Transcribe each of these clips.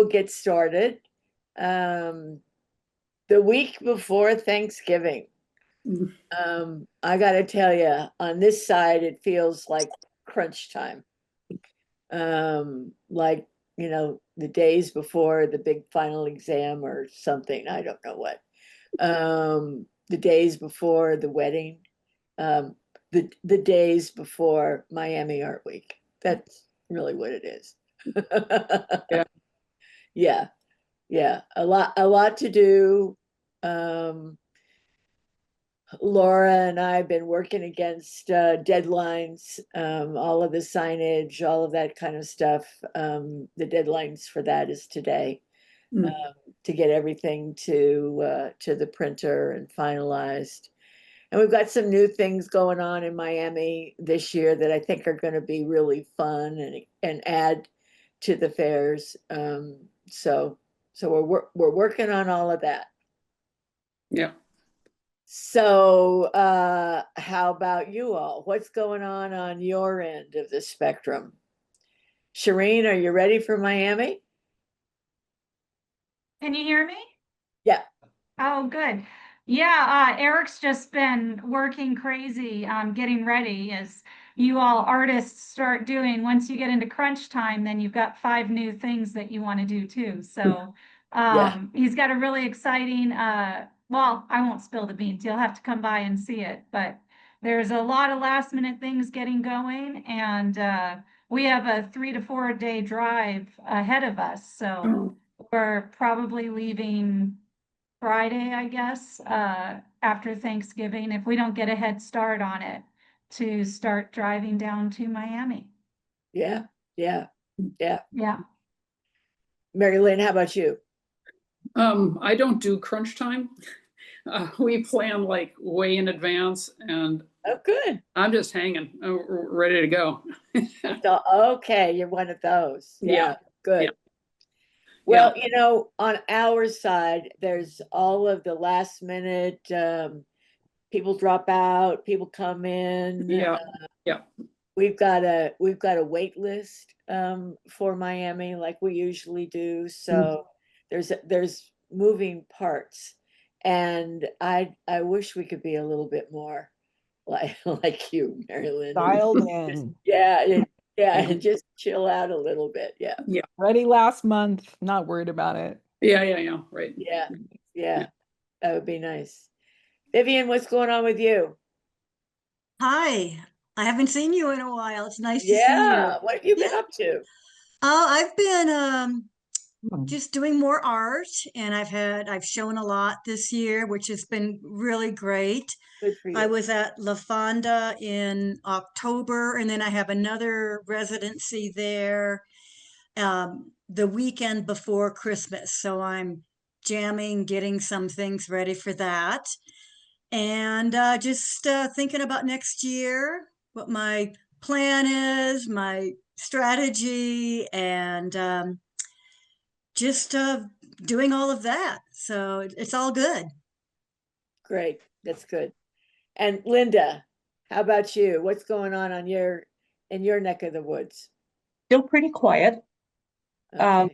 get started. The week before Thanksgiving. I gotta tell you, on this side, it feels like crunch time. Like, the days before the big final exam or something, I don't know what. The days before the wedding, the days before Miami Art Week. That's really what it is. Yeah. Yeah, yeah, a lot to do. Um, Laura and I have been working against deadlines, all of the signage, all of that kind of stuff. The deadlines for that is today, Mm. to get everything to the printer and finalized. And we've got some new things going on in Miami this year that I think are going to be really fun and add to the fairs. So we're working on all of that. Yeah. So how about you all? What's going on your end of the spectrum? Shireen, are you ready for Miami? Can you hear me? Yeah. Oh, good. Yeah, Eric's just been working crazy getting ready as you all artists start doing. Once you get into crunch time, then you've got 5 new things that you want to do too. So Yeah. he's got a really exciting, well, I won't spill the beans. You'll have to come by and see it. But there's a lot of last minute things getting going, and we have a 3 to 4 day drive ahead of us. So Oh, we're probably leaving Friday, I guess, after Thanksgiving, if we don't get a head start on it, to start driving down to Miami. Yeah. Yeah. Yeah. Yeah. Mary Lynn, how about you? I don't do crunch time. We plan like way in advance, and Oh, good. I'm just hanging, ready to go. So, okay, you're one of those. Yeah. Yeah, good. Yeah. Well, on our side, there's all of the last minute, people drop out, people come in. Yeah. Yeah. We've got a wait list for Miami like we usually do. So there's moving parts. And I wish we could be a little bit more like you, Marilyn. Dialed in. Yeah, Yeah. and just chill out a little bit. Yeah. Yeah. Ready last month. Not worried about it. Yeah. Yeah. Yeah. Right. Yeah. Yeah. Yeah. That would be nice. Vivian, what's going on with you? Hi, I haven't seen you in a while. It's nice to see you. Yeah. What have you Yeah. been up to? I've been Hmm. just doing more art, and I've shown a lot this year, which has been really great. Good for I you. was at La Fonda in October, and then I have another residency there the weekend before Christmas. So I'm jamming, getting some things ready for that. And just thinking about next year, what my plan is, my strategy, and just doing all of that. So it's all good. Great. That's good. And Linda, how about you? What's going on in your neck of the woods? Still pretty quiet. Okay.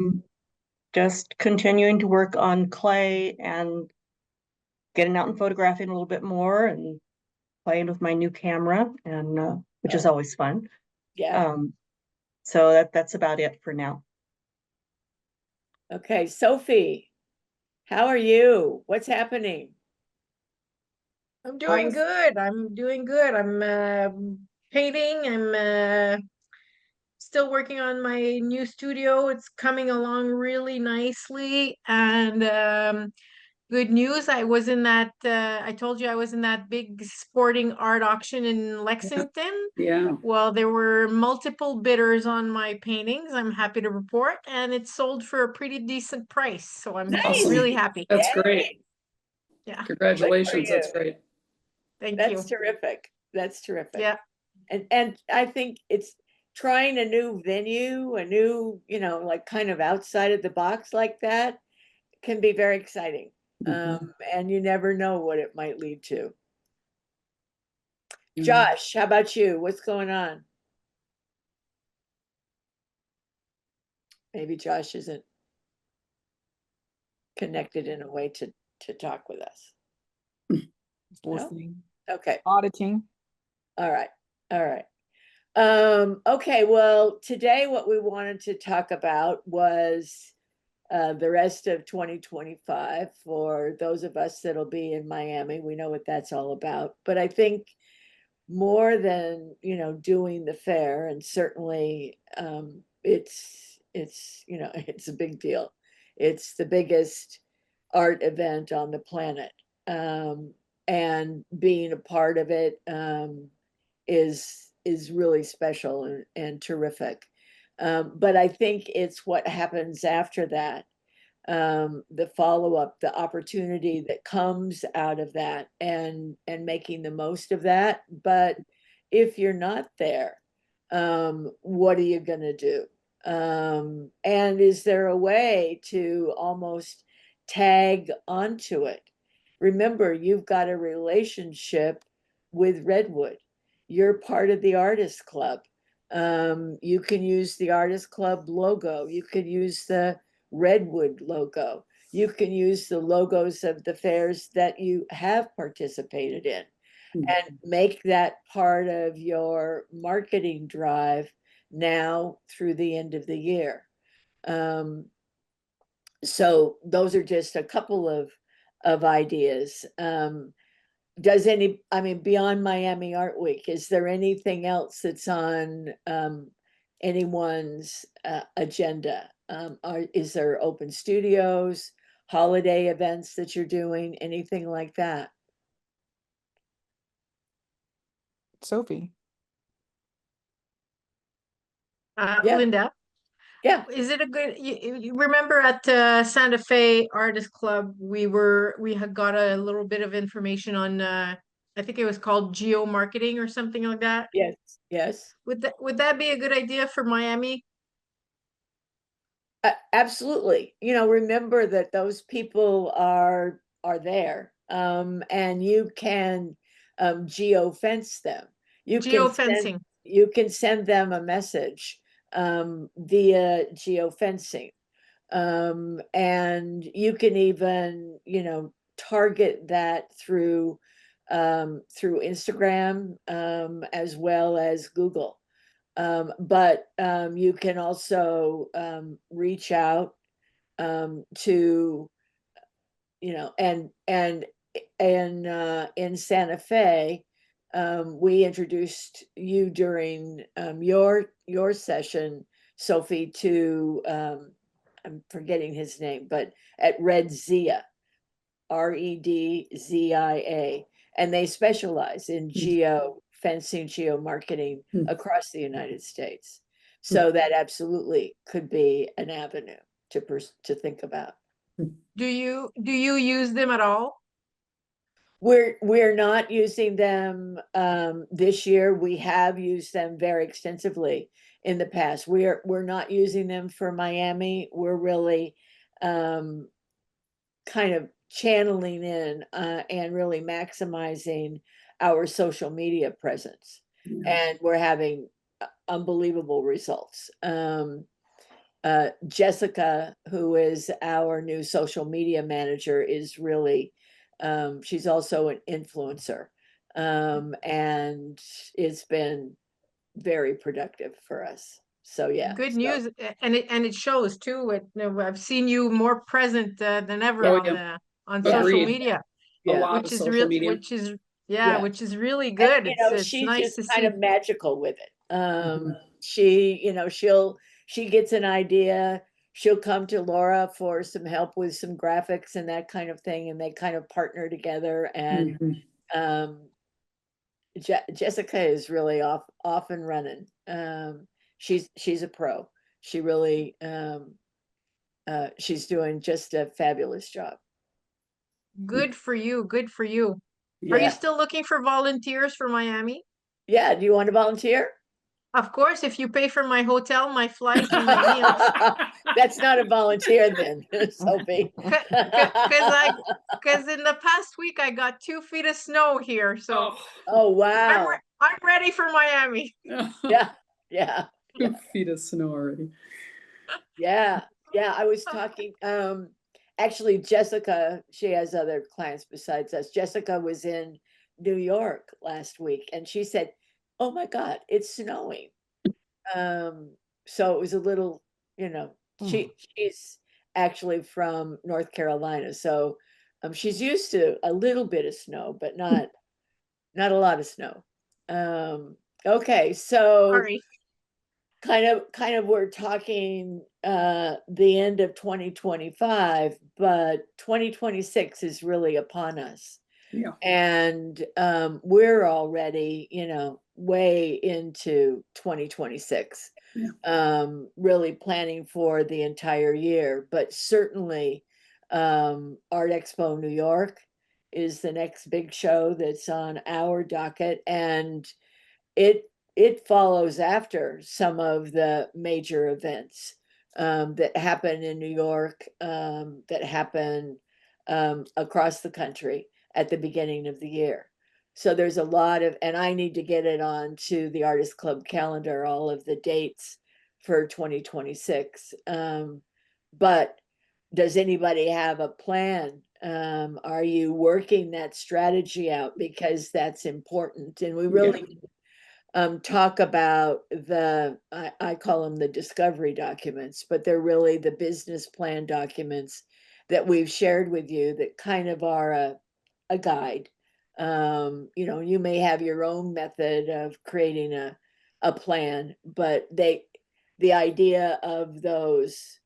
Just continuing to work on clay and getting out and photographing a little bit more and playing with my new camera, and which is Oh, always fun. yeah. So that's about it for now. Okay. Sophie, how are you? What's happening? I'm doing good. I'm painting. I'm still working on my new studio. It's coming along really nicely. And good news, I was in that I told you I was in that big sporting art auction in Lexington. Yeah. Well, there were multiple bidders on my paintings, I'm happy to report, and it sold for a pretty decent price. So I'm Nice. really happy. That's Yay. great. Yeah, Congratulations. That's you. great. thank you. That's terrific. That's terrific. Yeah. And I think it's trying a new venue, a new, like kind of outside of the box like that can be very exciting. And you never know what it might lead to. Josh, how about you? What's going on? Maybe Josh isn't connected in a way to talk with us. Listening, Okay. auditing. All right. All right. Okay. Well, today what we wanted to talk about was the rest of 2025 for those of us that'll be in Miami. We know what that's all about. But I think more than, doing the fair, and certainly it's it's a big deal. It's the biggest art event on the planet. And being a part of it is really special and terrific. But I think it's what happens after that, the follow-up, the opportunity that comes out of that, and making the most of that. But if you're not there, what are you going to do? And is there a way to almost tag onto it? Remember, you've got a relationship with Redwood. You're part of the artist club. You can use the artist club logo. You could use the Redwood logo. You can use the logos of the fairs that you have participated in, and make that part of your marketing drive now through the end of the year. So those are just a couple of ideas. Beyond Miami Art Week, is there anything else that's on anyone's agenda? Is there open studios, holiday events that you're doing, anything like that? Sophie. Yeah. Linda, Yeah. is it a good, you remember at Santa Fe Artist Club, we had got a little bit of information on, I think it was called geo marketing or something like that. Yes. Yes. Would that be a good idea for Miami? Absolutely. Remember that those people are there, and you can geofence them. Geofencing. You can send them a message via geofencing, and you can even target that through Instagram, as well as Google. But you can also reach out to, and in Santa Fe, we introduced you during your session, Sophie, to I'm forgetting his name, but at REDZIA, REDZIA, and they specialize in geo fencing, geo marketing across the United States. So that absolutely could be an avenue to think about. Do you use them at all? We're not using them this year. We have used them very extensively in the past. We're not using them for Miami. We're really kind of channeling in and really maximizing our social media presence. And we're having unbelievable results. Jessica, who is our new social media manager, is really, she's also an influencer. And it's been very productive for us. So yeah. Good so- news, and it shows too. I've seen you more present than ever Oh, on yeah. on Yeah. social Agreed. media, A Yeah. lot of social media. Yeah. which is really And, good. It's she's nice just to kind see. of magical with it. She gets an idea, she'll come to Laura for some help with some graphics and that kind of thing, and they kind of partner together. And Jessica is really off and running. She's a pro. She really she's doing just a fabulous job. Good for you. Good for you. Are you Yeah. still looking for volunteers for Miami? Yeah. Do you want to volunteer? Of course, if you pay for my hotel, my flight, and my meals. That's not a volunteer then, Sophie. Because in the past week I got 2 feet of snow here, so Oh wow. I'm ready for Miami. Yeah. Yeah. 2 feet of snow already. Yeah. Yeah. I was talking actually, Jessica, she has other clients besides us. Jessica was in New York last week and she said, "Oh my God, it's snowing." So it was a little, you know, she's actually from North Carolina, so she's used to a little bit of snow, but not a lot of snow. Okay, so Sorry. kind of we're talking the end of 2025, but 2026 is really upon us. Yeah. And we're already, you know, way into 2026. Yeah. Really planning for the entire year, but certainly Art Expo New York is the next big show that's on our docket, and it follows after some of the major events that happen in New York, that happen across the country at the beginning of the year. So there's a lot of, and I need to get it on to the Artist Club calendar, all of the dates for 2026. But does anybody have a plan? Are you working that strategy out? Because that's important. And we really talk about I call them the discovery documents, but they're really the business plan documents that we've shared with you that kind of are a guide. You know, you may have your own method of creating a plan, but the idea of those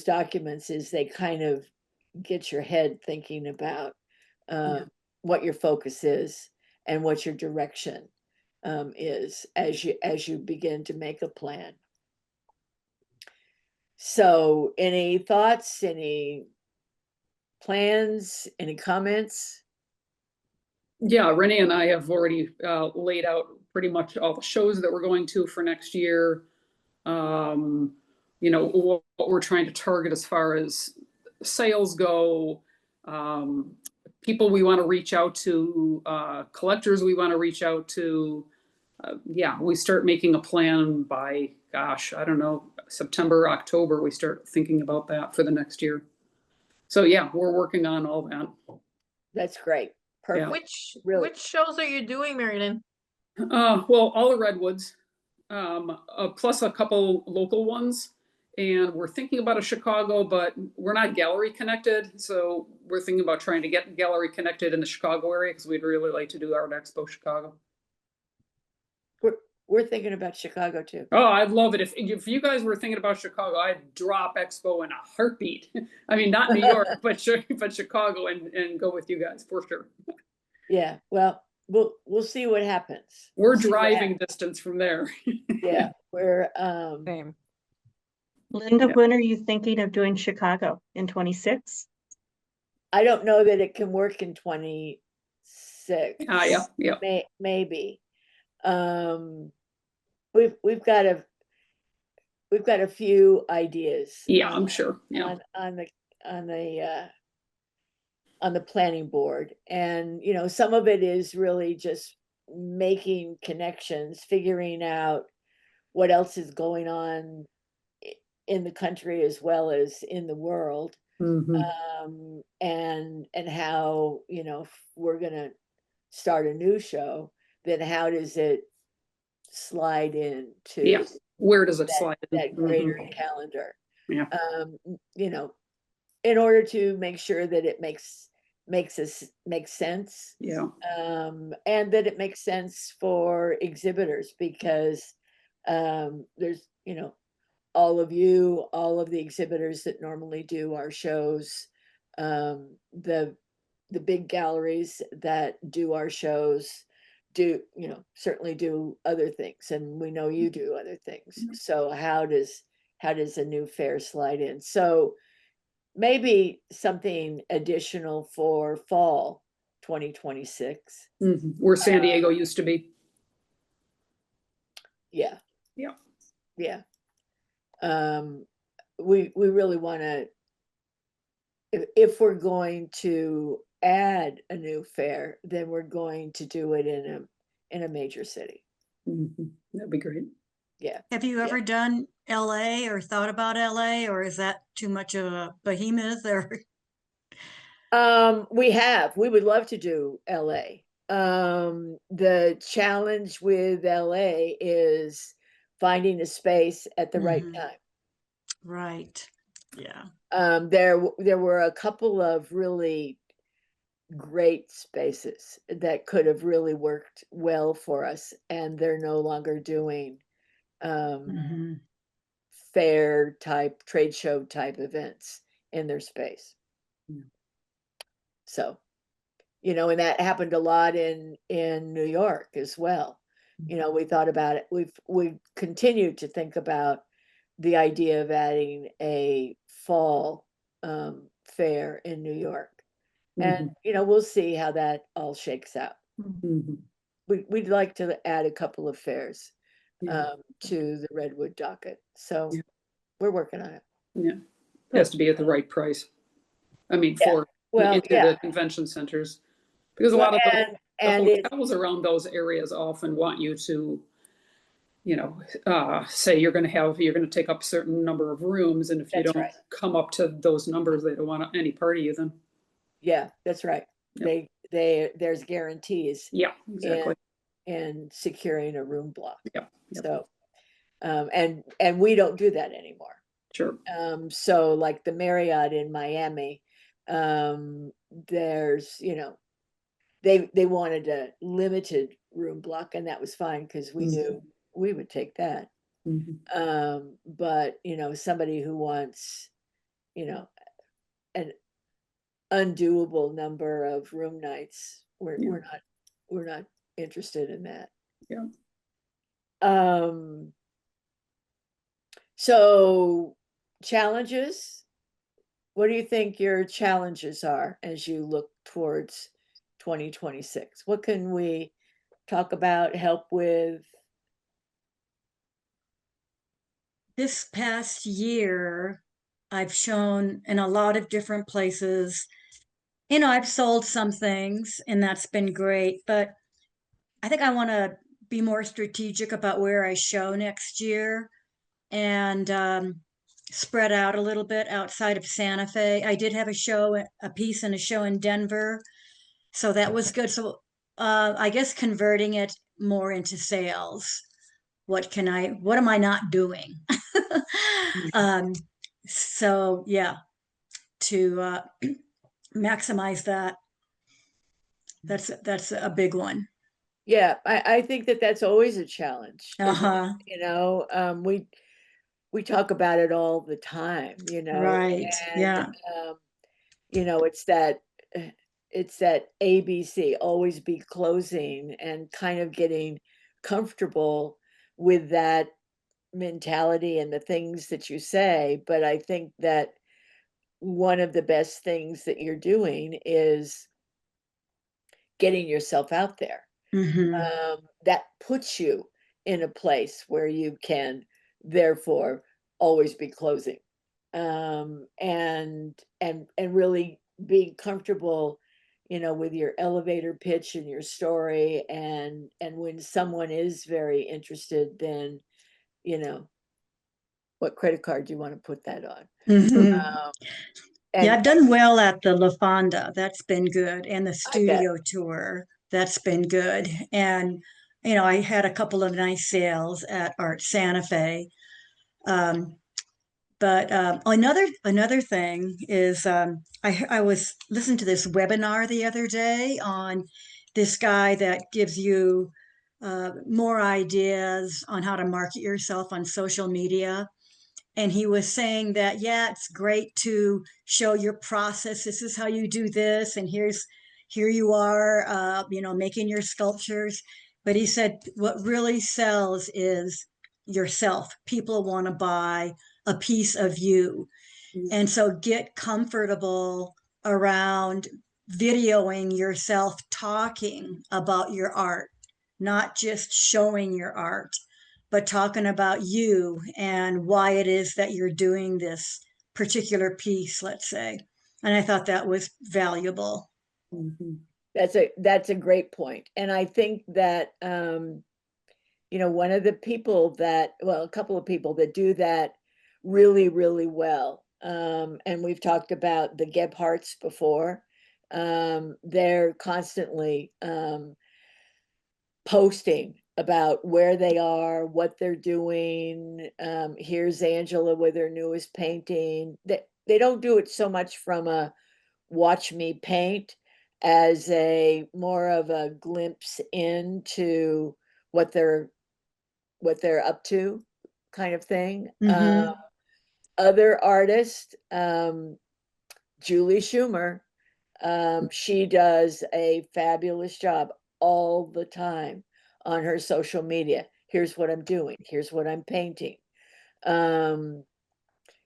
documents is they kind of get your head thinking about what your focus is and what your direction is as you begin to make a plan. So any thoughts, any plans, any comments? Yeah, Renee and I have already laid out pretty much all the shows that we're going to for next year. You know, what we're trying to target as far as sales go, people we want to reach out to, collectors we want to reach out to. Yeah, we start making a plan by, gosh, I don't know, September, October, we start thinking about that for the next year. So yeah, we're working on all that. That's great. Perfect. Which shows are you doing, Marilyn? Well, all the Redwoods, plus a couple local ones. And we're thinking about a Chicago, but we're not gallery connected. So we're thinking about trying to get gallery connected in the Chicago area because we'd really like to do Art Expo Chicago. We're thinking about Chicago too. Oh, I'd love it. If you guys were thinking about Chicago, I'd drop Expo in a heartbeat. I mean, not New York, but Chicago and go with you guys for sure. Yeah, well, we'll see what happens. We're We'll see what driving happens. distance from there. Yeah, we're Same. Linda, Yeah. when are you thinking of doing Chicago? In 26? I don't know that it can work in 26. Yeah. Maybe. We've got a few ideas. Yeah, I'm sure. Yeah. On the planning board, and you know, some of it is really just making connections, figuring out what else is going on in the country as well as in the world. Mhm. And how, you know, if we're gonna start a new show, then how does it slide into Yeah. Where does it slide in? that greater calendar? Yeah. You know, in order to make sure that it makes sense. Yeah. And that it makes sense for exhibitors, because there's, you know, all of the exhibitors that normally do our shows, the big galleries that do our shows do, you know, certainly do other things, and we know you do other things. So how does a new fair slide in? So maybe something additional for fall 2026. Where San Diego used to be. Yeah. Yeah. Yeah. We really want to, if we're going to add a new fair, then we're going to do it in a major city. That'd be great. Yeah. Have you ever done LA or thought about LA, or is that too much of a behemoth or? We would love to do LA. The challenge with LA is finding a space at the right Mhm. time. Right. Yeah. There were a couple of really great spaces that could have really worked well for us, and they're no longer doing Mhm. fair type, trade show type events in their space. Yeah. So, and that happened a lot in New York as well. We thought about it. We've continued to think about the idea of adding a fall fair in New York. And, we'll see how that all shakes out. Mhm. We'd like to add a couple of fairs Yeah. to the Redwood docket. So Yeah. we're working on it. Yeah. It has to be at the right price. I mean, Yeah. for Well, into yeah. the convention centers, because a Well, lot of the and it, hotels around those areas often want you to, say you're going to take up a certain number of rooms, and if you that's don't right. come up to those numbers, they don't want any part of you then. Yeah, that's right. Yep. There's guarantees Yeah, exactly. in securing a room block. Yeah. Yep. So, and we don't do that anymore. Sure. So like the Marriott in Miami, there's, they wanted a limited room block, and that was fine because we knew we would take that. Mhm. But somebody who wants, an undoable number of room nights, Yeah. we're not interested in that. Yeah. So challenges, what do you think your challenges are as you look towards 2026? What can we talk about, help with? This past year, I've shown in a lot of different places. I've sold some things and that's been great, but I think I want to be more strategic about where I show next year and spread out a little bit outside of Santa Fe. I did have a piece and a show in Denver, so that was good. So I guess converting it more into sales. What am I not doing? um, so yeah, to maximize that. That's a big one. Yeah, I think that that's always a challenge, isn't it? Uh-huh. We talk about it all the time, Right. and Yeah. it's that ABC, always be closing, and kind of getting comfortable with that mentality and the things that you say. But I think that one of the best things that you're doing is getting yourself out there. Hmm. That puts you in a place where you can therefore always be closing, and really being comfortable, with your elevator pitch and your story, and when someone is very interested, then what credit card do you want to put that on? Hmm. um, Yeah, and I've done well at the La Fonda. That's been good. And the I bet. studio tour. That's been good. And, I had a couple of nice sales at Art Santa Fe. Um, but another thing is I was listening to this webinar the other day on this guy that gives you more ideas on how to market yourself on social media. And he was saying that, yeah, it's great to show your process. This is how you do this, and here you are, making your sculptures. But he said what really sells is yourself. People want to buy a piece of you, and so get comfortable around videoing yourself talking about your art, not just showing your art, but talking about you and why it is that you're doing this particular piece, let's say. And I thought that was valuable. Mhm. That's a great point. And I think that one of the people that, well, a couple of people that do that really, really well. And we've talked about the Gebhardts before. They're constantly posting about where they are, what they're doing. Here's Angela with her newest painting. They don't do it so much from a watch me paint as a more of a glimpse into what they're up to kind of thing. Mhm. Other artists, Julie Schumer, she does a fabulous job all the time on her social media. Here's what I'm doing. Here's what I'm painting. Um,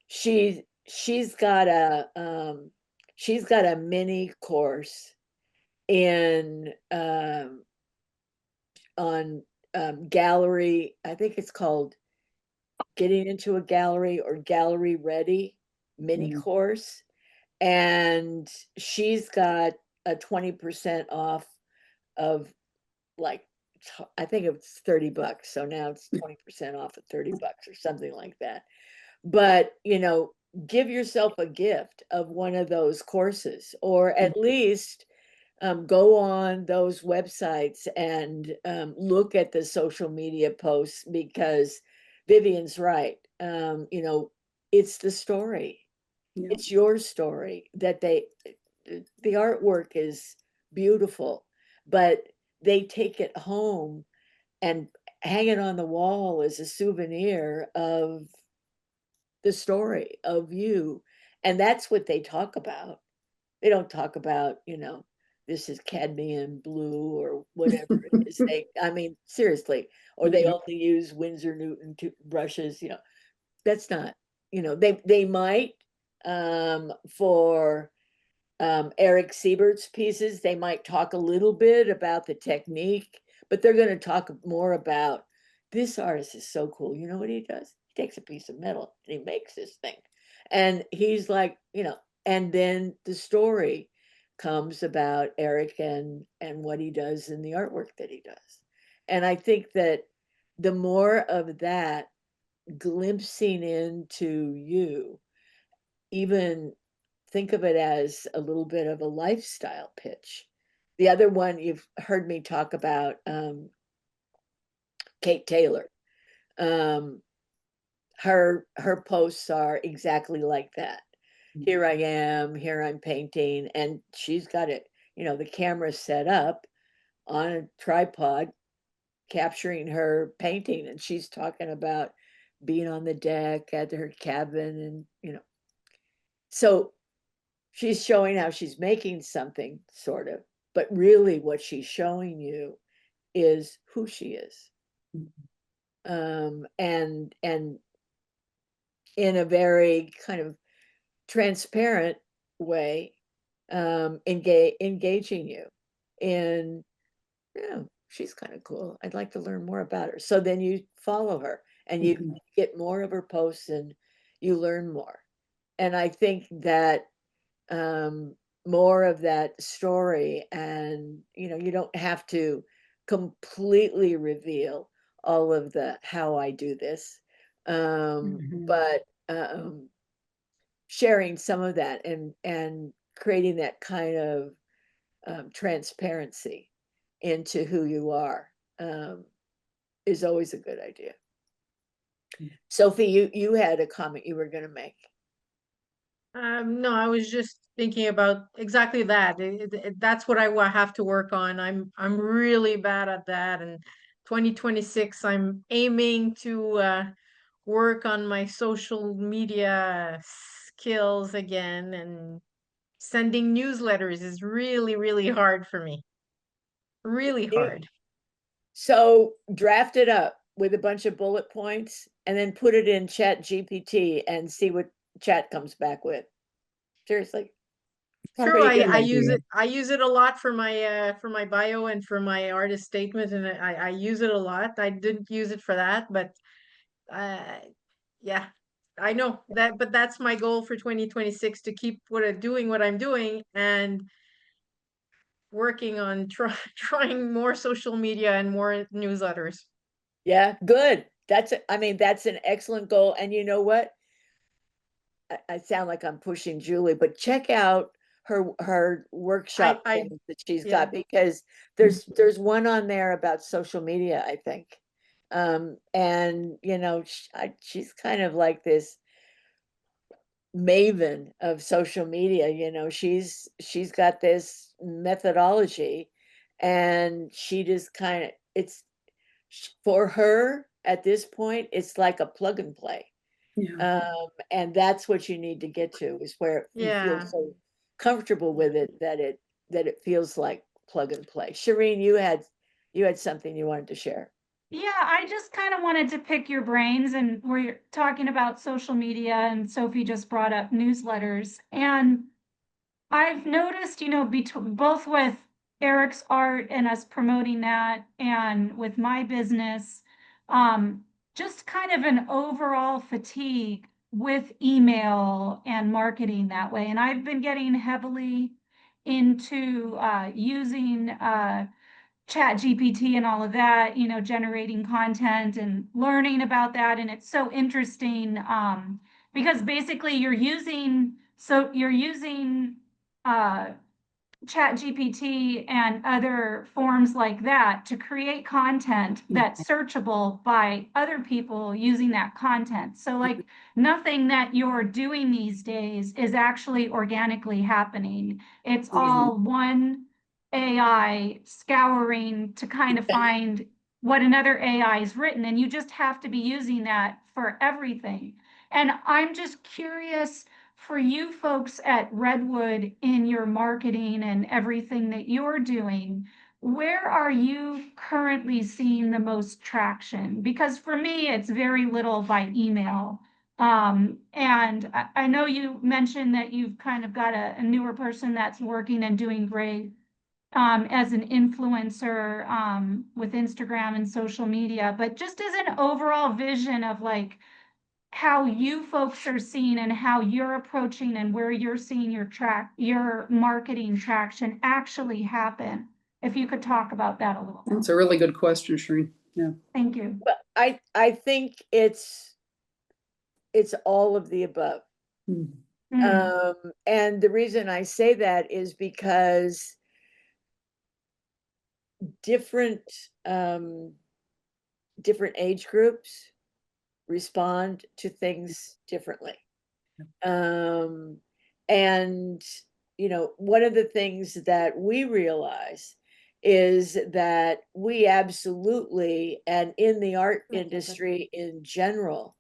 she's got a mini course in on gallery. I think it's called Getting into a Gallery or Gallery Ready mini Mhm. course. And she's got a 20% off of like, I think it's $30. So now it's 20% off at $30 or something like that. But, give yourself a gift of one of those courses, or at least go on those websites and look at the social media posts, because Vivian's right. It's the story. Yeah. It's your story that the artwork is beautiful, but they take it home and hang it on the wall as a souvenir of the story of you. And that's what they talk about. They don't talk about, this is cadmium blue or whatever it is. I mean, seriously, or they only use Winsor Newton brushes, that's not, they might, for Eric Siebert's pieces, they might talk a little bit about the technique, but they're going to talk more about, this artist is so cool. You know what he does? He takes a piece of metal and he makes this thing. And he's like, and then the story comes about Eric and what he does in the artwork that he does. And I think that the more of that glimpsing into you, even think of it as a little bit of a lifestyle pitch. The other one you've heard me talk about, Kate Taylor. Her posts are exactly like that. Here I am, here I'm painting, and she's got it, the camera set up on a tripod, capturing her painting, and she's talking about being on the deck at her cabin, and so she's showing how she's making something, sort of, but really what she's showing you is who she is. And in a very kind of transparent way, engaging you in, she's kind of cool. I'd like to learn more about her. So then you follow her and you get more of her posts and you learn more. And I think that more of that story, and you don't have to completely reveal all of the how I do this, but sharing some of that and creating that kind of transparency into who you are, is always a good idea. Sophie, you had a comment you were going to make. No, I was just thinking about exactly that. That's what I have to work on. I'm really bad at that. And 2026, I'm aiming to work on my social media skills again. And sending newsletters is really, really hard for me. Really hard. So draft it up with a bunch of bullet points and then put it in Chat GPT and see what Chat comes back with. Seriously. True, Pretty good I use idea. it. I use it a lot for my bio and for my artist statement, and I use it a lot. I didn't use it for that, but uh, yeah, I know that. But that's my goal for 2026, to keep doing what I'm doing and working on trying more social media and more newsletters. Yeah, good. I mean, that's an excellent goal. And you know what? I sound like I'm pushing Julie, but check out her workshop I things that she's yeah. got, because there's one on there about social media, I think. And you know, she's kind of like this maven of social media. You know, she's got this methodology, and she just kind of, for her at this point, it's like a plug and play. Yeah. And that's what you need to get to, is where you feel Yeah. so comfortable with it that it feels like plug and play. Shireen, you had something you wanted to share. Yeah, I just kind of wanted to pick your brains, and we're talking about social media, and Sophie just brought up newsletters. And I've noticed, you know, both with Eric's art and us promoting that, and with my business, um, just kind of an overall fatigue with email and marketing that way. And I've been getting heavily into using Chat GPT and all of that, you know, generating content and learning about that. And it's so interesting, because basically you're using uh, Chat GPT and other forms like that to create content that's searchable by other people using that content. So like nothing that you're doing these days is actually organically happening. It's all one AI scouring to kind of find what another AI has written, and you just have to be using that for everything. And I'm just curious, for you folks at Redwood, in your marketing and everything that you're doing, where are you currently seeing the most traction? Because for me, it's very little by email. And I know you mentioned that you've kind of got a newer person that's working and doing great as an influencer with Instagram and social media, but just as an overall vision of like how you folks are seeing and how you're approaching and where you're seeing your marketing traction actually happen. If you could talk about that a little bit. That's a really good question, Shereen. Yeah. Thank you. Well, I think it's all of the above. Mm. And the reason I say that is because different different age groups respond to things differently. And you know, one of the things that we realize is that we absolutely, and in the art industry in general,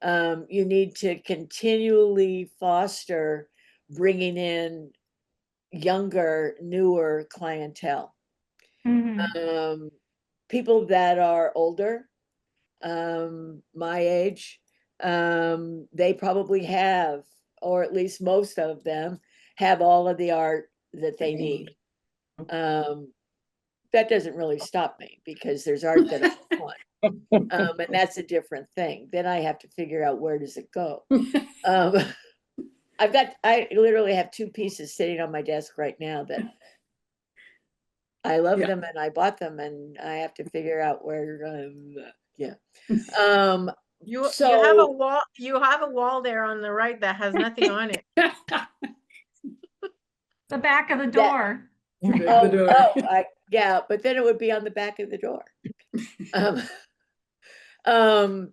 you need to continually foster bringing in younger, newer clientele. Mhm. People that are older, my age, they probably have, or at least most of them have all of the art that they need. That doesn't really stop me, because there's art that I want. And that's a different thing. Then I have to figure out, where does it go? I literally have two pieces sitting on my desk right now that I love Yeah. them, and I bought them, and I have to figure out where, yeah. Um, You have a so wall, there on the right that has nothing on it. The back of the that, door. yeah, but then it would be on the back of the door. Um, um,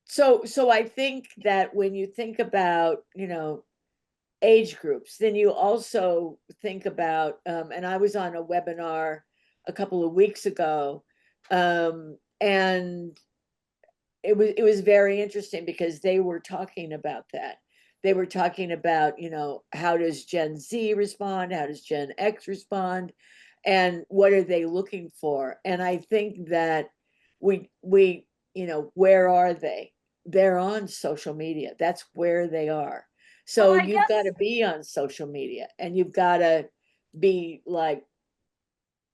so I think that when you think about, you know, age groups, then you also think about, and I was on a webinar a couple of weeks ago, and it was very interesting, because they were talking about that. They were talking about, you know, how does Gen Z respond? How does Gen X respond? And what are they looking for? And I think that we, you know, where are they? They're on social media. That's where they are. Well, So I you've got guess to be on social media, and you've got to be like,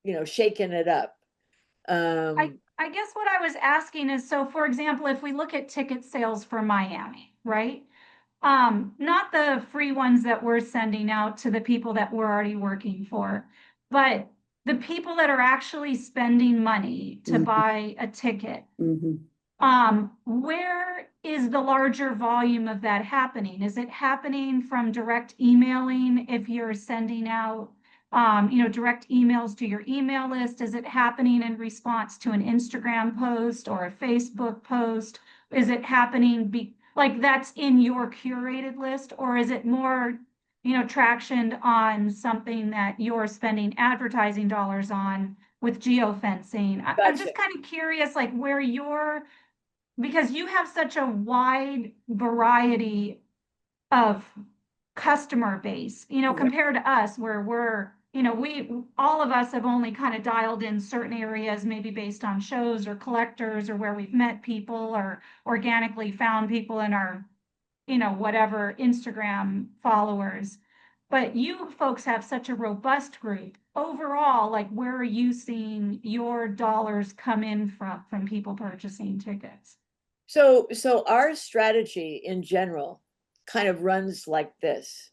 you know, shaking it up. I guess what I was asking is, so for example, if we look at ticket sales for Miami, right? Not the free ones that we're sending out to the people that we're already working for, but the people that are actually spending money to Mhm. buy a ticket, Mhm. where is the larger volume of that happening? Is it happening from direct emailing if you're sending out, direct emails to your email list? Is it happening in response to an Instagram post or a Facebook post? Is it happening like that's in your curated list, or is it more, tractioned on something that you're spending advertising dollars on with geofencing? I'm Gotcha. just kind of curious, like where you're, because you have such a wide variety of customer base, Right. compared to us where we're, we, all of us have only kind of dialed in certain areas, maybe based on shows or collectors or where we've met people or organically found people in our, whatever Instagram followers. But you folks have such a robust group. Overall, like where are you seeing your dollars come in from people purchasing tickets? So our strategy in general kind of runs like this.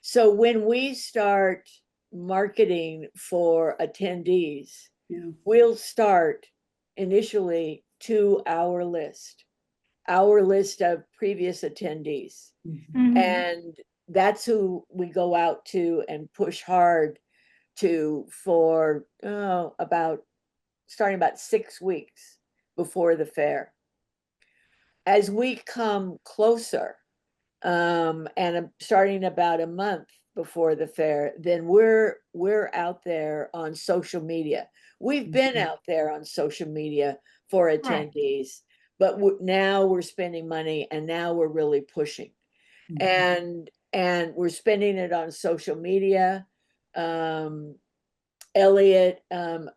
So when we start marketing for attendees, Yeah. we'll start initially to our list of previous attendees. Mhm. Mhm. And that's who we go out to and push hard to for starting about 6 weeks before the fair. As we come closer, and starting about a month before the fair, then we're out there on social media. We've been Mhm. out there on social media for Right. attendees, but now we're spending money, and now we're really pushing, Mhm. and we're spending it on social media. Elliot,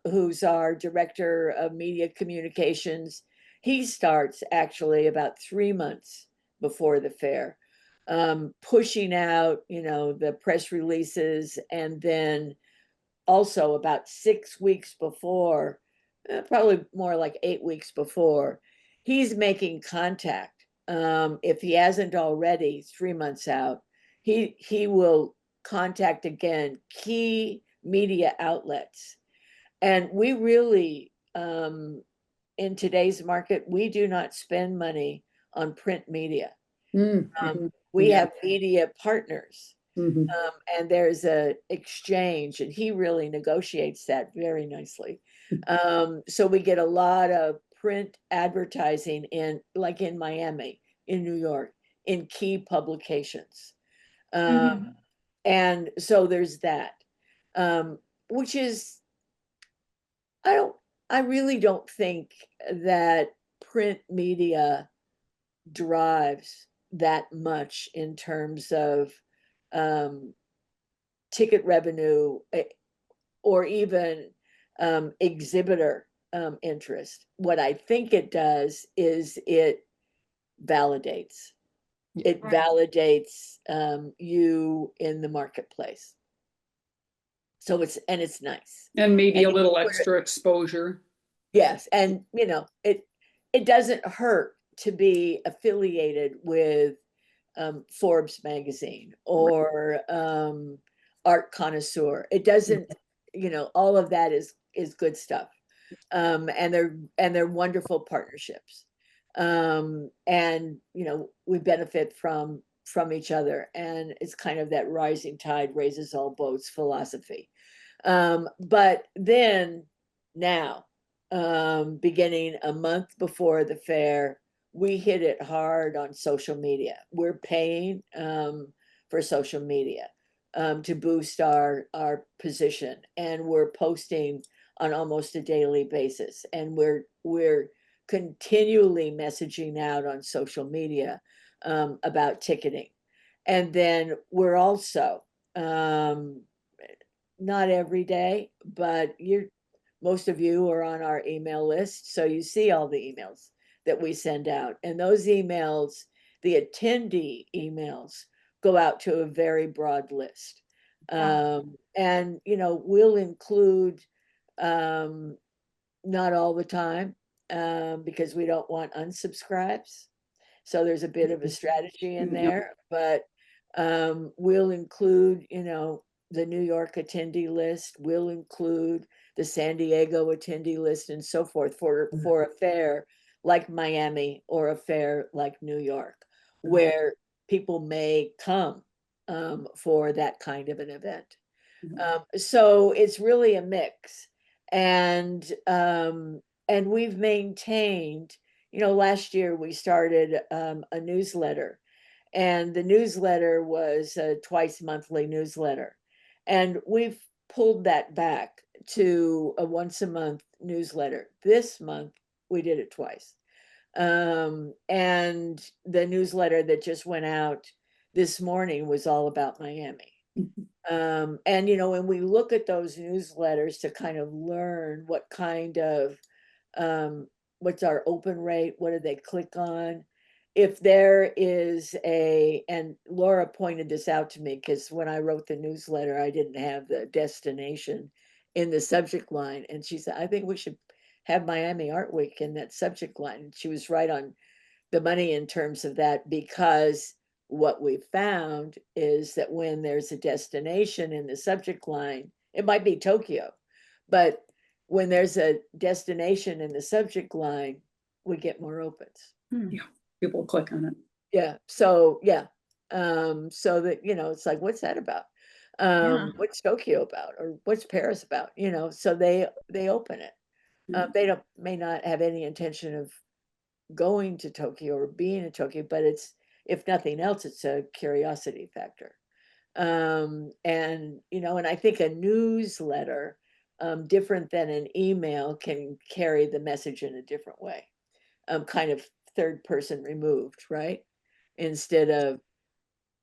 who's our director of media communications, he starts actually about 3 months before the fair, pushing out, the press releases, and then also about 6 weeks before, probably more like 8 weeks before, he's making contact. If he hasn't already, 3 months out, he will contact again key media outlets. And we really, in today's market, we do not spend money on print media. Mhm. We Yeah. have media partners, Mhm. and there's a exchange, and he really negotiates that very nicely. So we get a lot of print advertising like in Miami, in New York, in key publications. Mhm. And so there's that, which is, I really don't think that print media drives that much in terms of um, ticket revenue, or even exhibitor interest. What I think it does is it validates. Yeah. It Right. validates you in the marketplace. So it's nice. And maybe And a little extra exposure. yes, and it doesn't hurt to be affiliated with Forbes magazine or Art Connoisseur. It doesn't, all of that is good stuff. And they're wonderful partnerships. And we benefit from each other, and it's kind of that rising tide raises all boats philosophy. But then now, beginning a month before the fair, we hit it hard on social media. We're paying for social media to boost our position, and we're posting on almost a daily basis, and we're continually messaging out on social media about ticketing. And then we're also, not every day, but most of you are on our email list, so you see all the emails that we send out. And those emails, the attendee emails, go out to a very broad list. And we'll include, not all the time, because we don't want unsubscribes. So there's a bit of a strategy in Yep. there, but we'll include, the New York attendee list, will include the San Diego attendee list and so forth for a fair like Miami or a fair like New York, where people may come for that kind of an event. So it's really a mix. And we've maintained, last year we started a newsletter, and the newsletter was a twice monthly newsletter. And we've pulled that back to a once a month newsletter. This month we did it twice. And the newsletter that just went out this morning was all about Miami. And when we look at those newsletters to kind of learn what kind of what's our open rate, what do they click on, if there is and Laura pointed this out to me, because when I wrote the newsletter I didn't have the destination in the subject line, and she said, I think we should have Miami Art Week in that subject line. And she was right on the money in terms of that, because what we found is that when there's a destination in the subject line, it might be Tokyo, but when there's a destination in the subject line, we get more opens. Yeah, people click on it. Yeah. So yeah. So that, it's like, what's that about? What's Tokyo about? Or what's Paris about? So they open it. They may not have any intention of going to Tokyo or being in Tokyo, but it's, if nothing else, it's a curiosity factor. And I think a newsletter, different than an email, can carry the message in a different way, kind of third person removed, right? Instead of,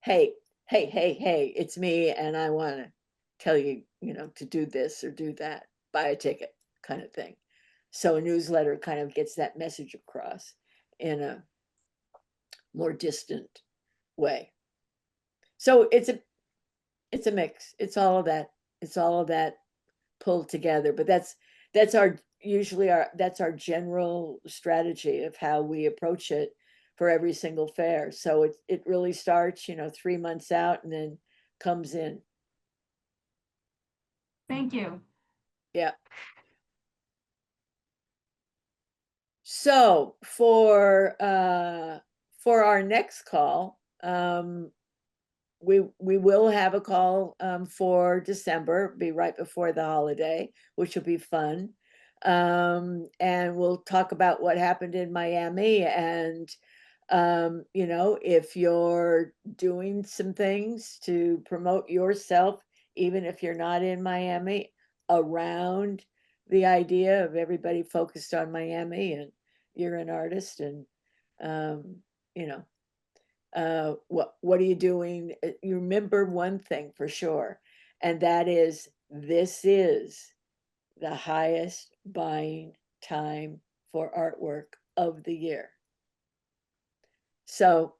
hey, it's me, and I want to tell you, to do this or do that, buy a ticket, kind of thing. So a newsletter kind of gets that message across in a more distant way. So it's a mix. It's all of that pulled together. But that's our general strategy of how we approach it for every single fair. So it really starts, 3 months out and then comes in. Thank you. Yeah. So for our next call, we will have a call for December, be right before the holiday, which will be fun. And we'll talk about what happened in Miami, and if you're doing some things to promote yourself, even if you're not in Miami, around the idea of everybody focused on Miami, and you're an artist, and what are you doing? You remember one thing for sure, and that is, this is the highest buying time for artwork of the year. So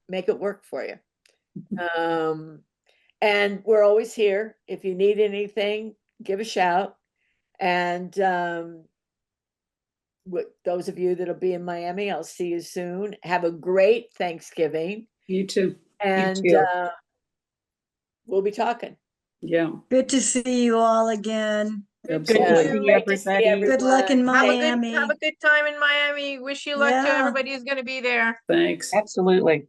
make it work for you. And we're always here. If you need anything, give a shout. And those of you that'll be in Miami, I'll see you soon. Have a great Thanksgiving. You too. And too. we'll be talking. Yeah, Good to see you all again. Good to absolutely. see Great to see everybody. Good luck in everyone. Miami. Have a good time in Miami. Wish you luck to Yeah. everybody who's going to be there. Thanks. Absolutely.